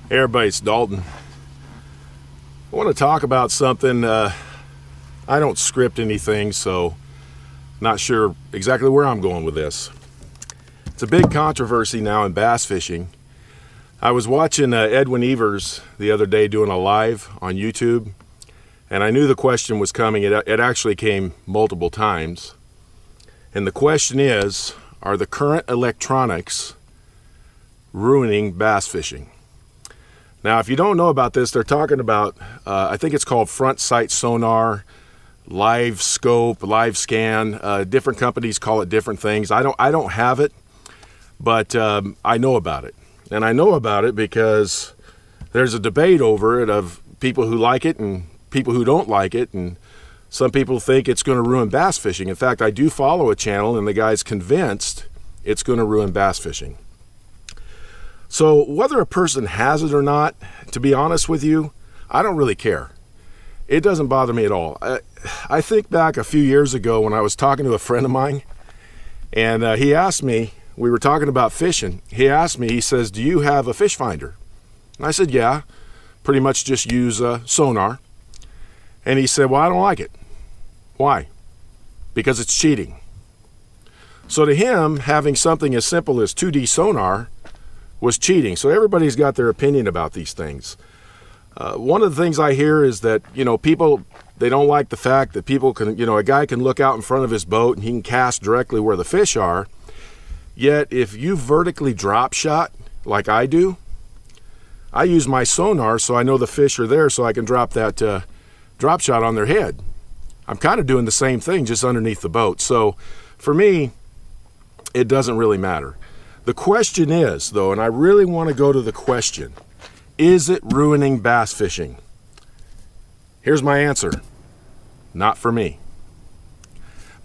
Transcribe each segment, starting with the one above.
Hey everybody, it's Dalton. I want to talk about something. I don't script anything, so not sure exactly where I'm going with this. It's a big controversy now in bass fishing. I was watching Edwin Evers the other day doing a live on YouTube, and I knew the question was coming. It actually came multiple times. And the question is, are the current electronics ruining bass fishing? Now, if you don't know about this, they're talking about, I think it's called front sight sonar, live scope, live scan. Different companies call it different things. I don't have it, but I know about it. And I know about it because there's a debate over it of people who like it and people who don't like it. And some people think it's going to ruin bass fishing. In fact, I do follow a channel and the guy's convinced it's going to ruin bass fishing. So whether a person has it or not, to be honest with you, I don't really care. It doesn't bother me at all. I think back a few years ago when I was talking to a friend of mine, and he asked me, we were talking about fishing. He asked me, he says, do you have a fish finder? And I said, yeah, pretty much just use Sonar. And he said, well, I don't like it. Why? Because it's cheating. So to him, having something as simple as 2D sonar was cheating. So everybody's got their opinion about these things. One of the things I hear is that, people, they don't like the fact that people can, a guy can look out in front of his boat and he can cast directly where the fish are. Yet if you vertically drop shot like I do, I use my sonar so I know the fish are there so I can drop that drop shot on their head. I'm kind of doing the same thing just underneath the boat. So for me, it doesn't really matter. The question is, though, and I really want to go to the question, is it ruining bass fishing? Here's my answer. Not for me.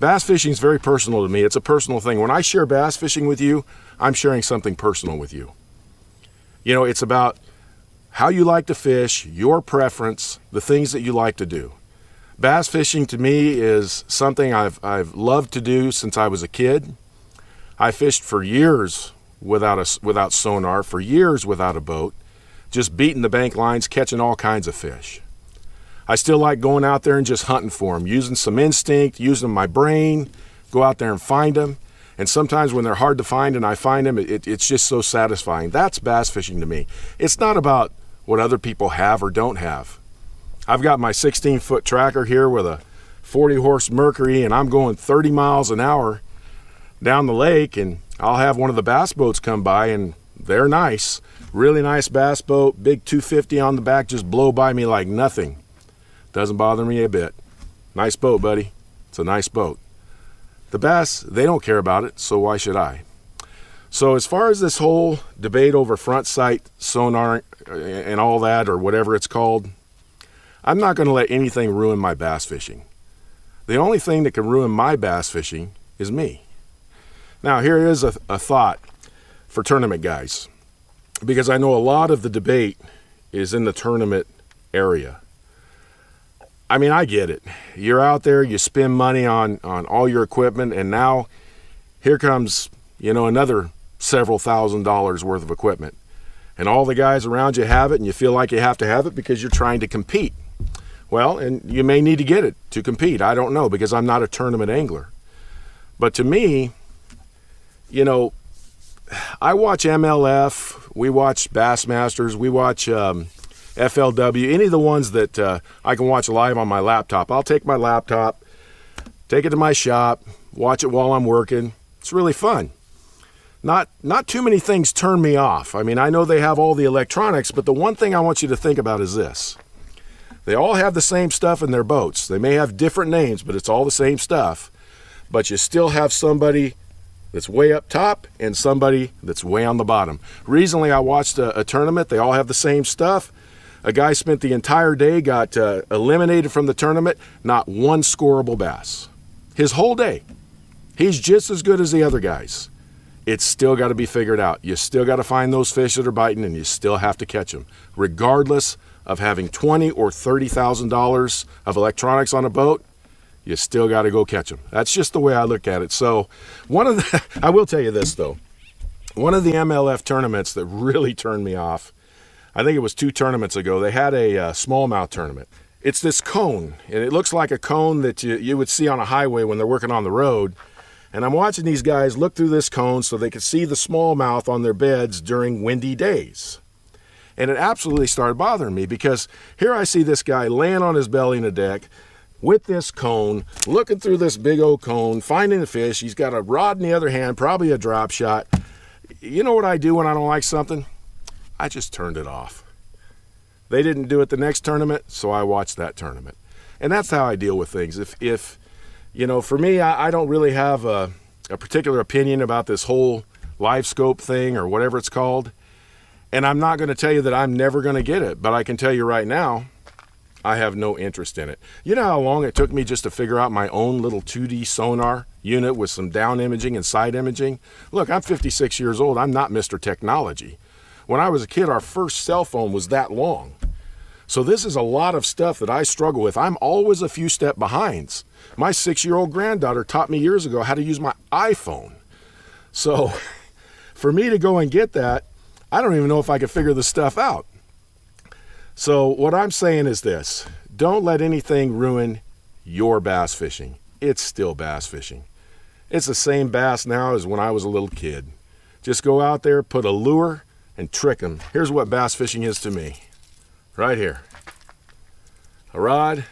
Bass fishing is very personal to me. It's a personal thing. When I share bass fishing with you, I'm sharing something personal with you. It's about how you like to fish, your preference, the things that you like to do. Bass fishing to me is something I've loved to do since I was a kid. I fished for years without sonar, for years without a boat, just beating the bank lines, catching all kinds of fish. I still like going out there and just hunting for them, using some instinct, using my brain, go out there and find them. And sometimes when they're hard to find and I find them, it's just so satisfying. That's bass fishing to me. It's not about what other people have or don't have. I've got my 16-foot tracker here with a 40-horse Mercury, and I'm going 30 miles an hour down the lake, and I'll have one of the bass boats come by, and they're nice. Really nice bass boat, big 250 on the back, just blow by me like nothing. Doesn't bother me a bit. Nice boat, buddy. It's a nice boat. The bass, they don't care about it, so why should I? So as far as this whole debate over front sight sonar and all that, or whatever it's called, I'm not going to let anything ruin my bass fishing. The only thing that can ruin my bass fishing is me. Now, here is a thought for tournament guys, because I know a lot of the debate is in the tournament area. I mean, I get it. You're out there, you spend money on all your equipment, and now here comes, another several $1,000s worth of equipment. And all the guys around you have it, and you feel like you have to have it because you're trying to compete. Well, and you may need to get it to compete. I don't know, because I'm not a tournament angler. But to me, I watch MLF, we watch Bassmasters, we watch FLW, any of the ones that I can watch live on my laptop. I'll take my laptop, take it to my shop, watch it while I'm working. It's really fun. Not too many things turn me off. I mean, I know they have all the electronics, but the one thing I want you to think about is this. They all have the same stuff in their boats. They may have different names, but it's all the same stuff. But you still have somebody that's way up top and somebody that's way on the bottom. Recently, I watched a tournament. They all have the same stuff. A guy spent the entire day, got eliminated from the tournament, not one scoreable bass. His whole day. He's just as good as the other guys. It's still got to be figured out. You still got to find those fish that are biting, and you still have to catch them, regardless of having $20,000 or $30,000 of electronics on a boat. You still got to go catch them. That's just the way I look at it. So I will tell you this though, one of the MLF tournaments that really turned me off, I think it was 2 tournaments ago. They had a smallmouth tournament. It's this cone, and it looks like a cone that you would see on a highway when they're working on the road. And I'm watching these guys look through this cone so they could see the smallmouth on their beds during windy days. And it absolutely started bothering me, because here I see this guy laying on his belly in the deck with this cone, looking through this big old cone, finding the fish. He's got a rod in the other hand, probably a drop shot. You know what I do when I don't like something? I just turned it off. They didn't do it the next tournament, so I watched that tournament. And that's how I deal with things. If you know, for me, I don't really have a particular opinion about this whole live scope thing or whatever it's called. And I'm not going to tell you that I'm never going to get it, but I can tell you right now, I have no interest in it. You know how long it took me just to figure out my own little 2D sonar unit with some down imaging and side imaging? Look, I'm 56 years old. I'm not Mr. Technology. When I was a kid, our first cell phone was that long. So this is a lot of stuff that I struggle with. I'm always a few steps behind. My 6-year-old granddaughter taught me years ago how to use my iPhone. So for me to go and get that, I don't even know if I could figure this stuff out. So what I'm saying is this: don't let anything ruin your bass fishing. It's still bass fishing. It's the same bass now as when I was a little kid. Just go out there, put a lure, and trick them. Here's what bass fishing is to me. Right here. A rod,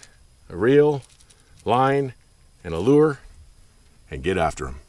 a reel, line, and a lure, and get after them.